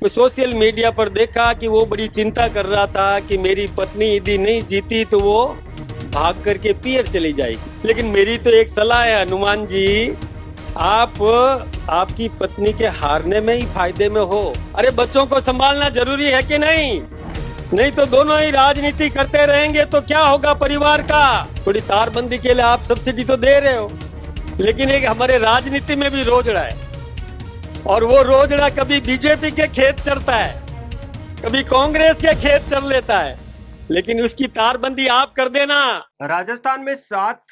तो social media पर देखा कि वो बड़ी चिंता कर रहा था कि मेरी पत्नी यदि नहीं जीती तो वो भाग करके पियर चली जाएगी। लेकिन मेरी तो एक सलाह है हनुमान जी, आप आपकी पत्नी के हारने में ही फायदे में हो। अरे बच्चों को संभालना जरूरी है कि नहीं? नहीं तो दोनों ही राजनीति करते रहेंगे तो क्या होगा परिवार का? थोड़ी तारबंदी के लिए आप सब्सिडी तो दे रहे हो, लेकिन एक हमारे राजनीति में भी रोजड़ा है, और वो रोजड़ा कभी बीजेपी के खेत चढ़ता है, कभी कांग्रेस के खेत चढ़ लेता है, लेकिन उसकी तारबंदी आप कर देना। राजस्थान में 7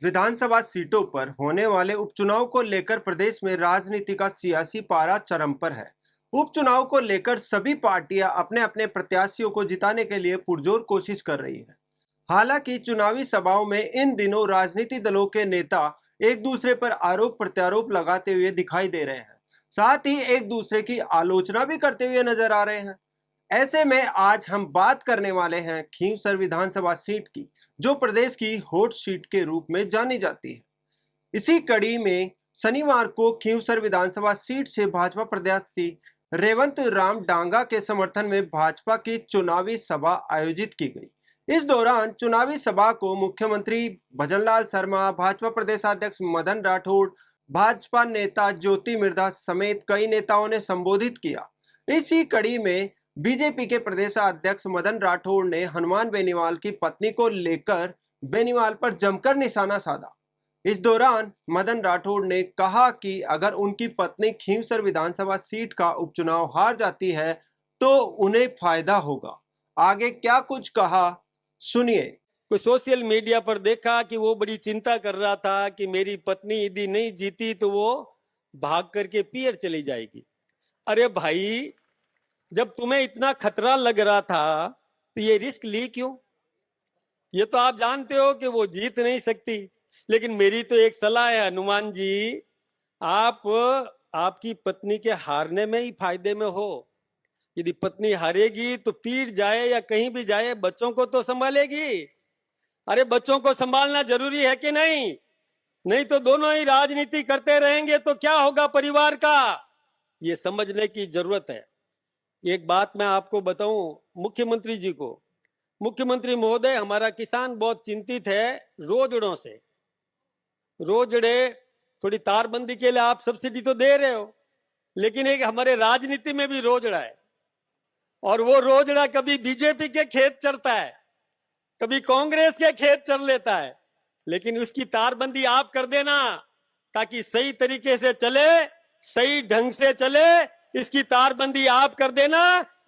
विधानसभा सीटों पर होने वाले उपचुनाव को लेकर प्रदेश में राजनीति का सियासी पारा चरम पर है। उपचुनाव को लेकर सभी पार्टियां अपने अपने प्रत्याशियों को जिताने के लिए पुरजोर कोशिश कर रही है। हालांकि चुनावी सभाओं में इन दिनों राजनीतिक दलों के नेता एक दूसरे पर आरोप प्रत्यारोप लगाते हुए दिखाई दे रहे हैं, साथ ही एक दूसरे की आलोचना भी करते हुए नजर आ रहे हैं। ऐसे में आज हम बात करने वाले हैं खींवसर विधानसभा सीट की, जो प्रदेश की हॉट सीट के रूप में जानी जाती है। इसी कड़ी में शनिवार को खींवसर विधानसभा सीट से भाजपा प्रत्याशी रेवंत राम डांगा के समर्थन में भाजपा की चुनावी सभा आयोजित की गई। इस दौरान चुनावी सभा को मुख्यमंत्री भजनलाल शर्मा, भाजपा प्रदेशाध्यक्ष मदन राठौड़, भाजपा नेता ज्योति मिर्धा समेत कई नेताओं ने संबोधित किया। इसी कड़ी में बीजेपी के प्रदेशाध्यक्ष मदन राठौड़ ने हनुमान बेनीवाल की पत्नी को लेकर बेनीवाल पर जमकर निशाना साधा। इस दौरान मदन राठौड़ ने कहा कि अगर उनकी पत्नी खींवसर विधानसभा सीट का उपचुनाव हार जाती है तो उन्हें फायदा होगा। आगे क्या कुछ कहा, सुनिए। कोई सोशल मीडिया पर देखा कि वो बड़ी चिंता कर रहा था कि मेरी पत्नी यदि नहीं जीती तो वो भाग करके पियर चली जाएगी। अरे भाई, जब तुम्हें इतना खतरा लग रहा था तो ये रिस्क ली क्यों? ये तो आप जानते हो कि वो जीत नहीं सकती। लेकिन मेरी तो एक सलाह है हनुमान जी, आप आपकी पत्नी के हारने में ही फायदे में हो। यदि पत्नी हारेगी तो पीट जाए या कहीं भी जाए, बच्चों को तो संभालेगी। अरे बच्चों को संभालना जरूरी है कि नहीं? नहीं तो दोनों ही राजनीति करते रहेंगे तो क्या होगा परिवार का? ये समझने की जरूरत है। एक बात मैं आपको बताऊं, मुख्यमंत्री जी को, मुख्यमंत्री महोदय, हमारा किसान बहुत चिंतित है रोजड़ों से। रोजड़े, थोड़ी तारबंदी के लिए आप सब्सिडी तो दे रहे हो, लेकिन एक हमारे राजनीति में भी रोजड़ा है, और वो रोजड़ा कभी बीजेपी के खेत चढ़ता है, कभी कांग्रेस के खेत चढ़ लेता है, लेकिन उसकी तारबंदी आप कर देना ताकि सही तरीके से चले, सही ढंग से चले। इसकी तारबंदी आप कर देना।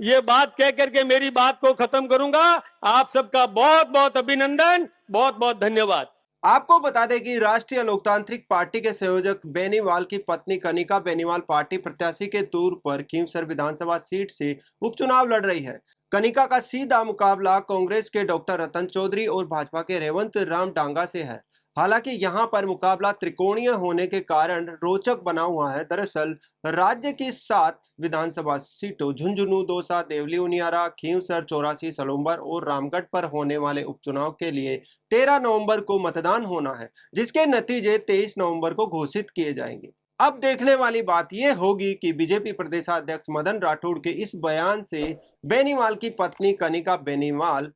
ये बात कह करके मेरी बात को खत्म करूंगा। आप सबका बहुत बहुत अभिनंदन, बहुत बहुत धन्यवाद। आपको बता दें कि राष्ट्रीय लोकतांत्रिक पार्टी के संयोजक बेनीवाल की पत्नी कनिका बेनीवाल पार्टी प्रत्याशी के तौर पर खींवसर विधानसभा सीट से उपचुनाव लड़ रही है। कनिका का सीधा मुकाबला कांग्रेस के डॉक्टर रतन चौधरी और भाजपा के रेवंत राम डांगा से है। हालांकि यहां पर मुकाबला त्रिकोणीय होने के कारण रोचक बना हुआ है। दरअसल राज्य की 7 विधानसभा सीटों झुंझुनू, दौसा, देवली, उनियारा, खींवसर, चौरासी, सलोंबर और रामगढ़ पर होने वाले उपचुनाव के लिए 13 नवंबर को मतदान होना है, जिसके नतीजे 23 नवंबर को घोषित किए जाएंगे। अब देखने वाली बात यह होगी कि बीजेपी प्रदेशाध्यक्ष मदन राठौड़ के इस बयान से बेनीवाल की पत्नी कनिका बेनीवाल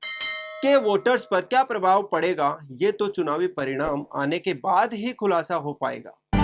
के वोटर्स पर क्या प्रभाव पड़ेगा। ये तो चुनावी परिणाम आने के बाद ही खुलासा हो पाएगा।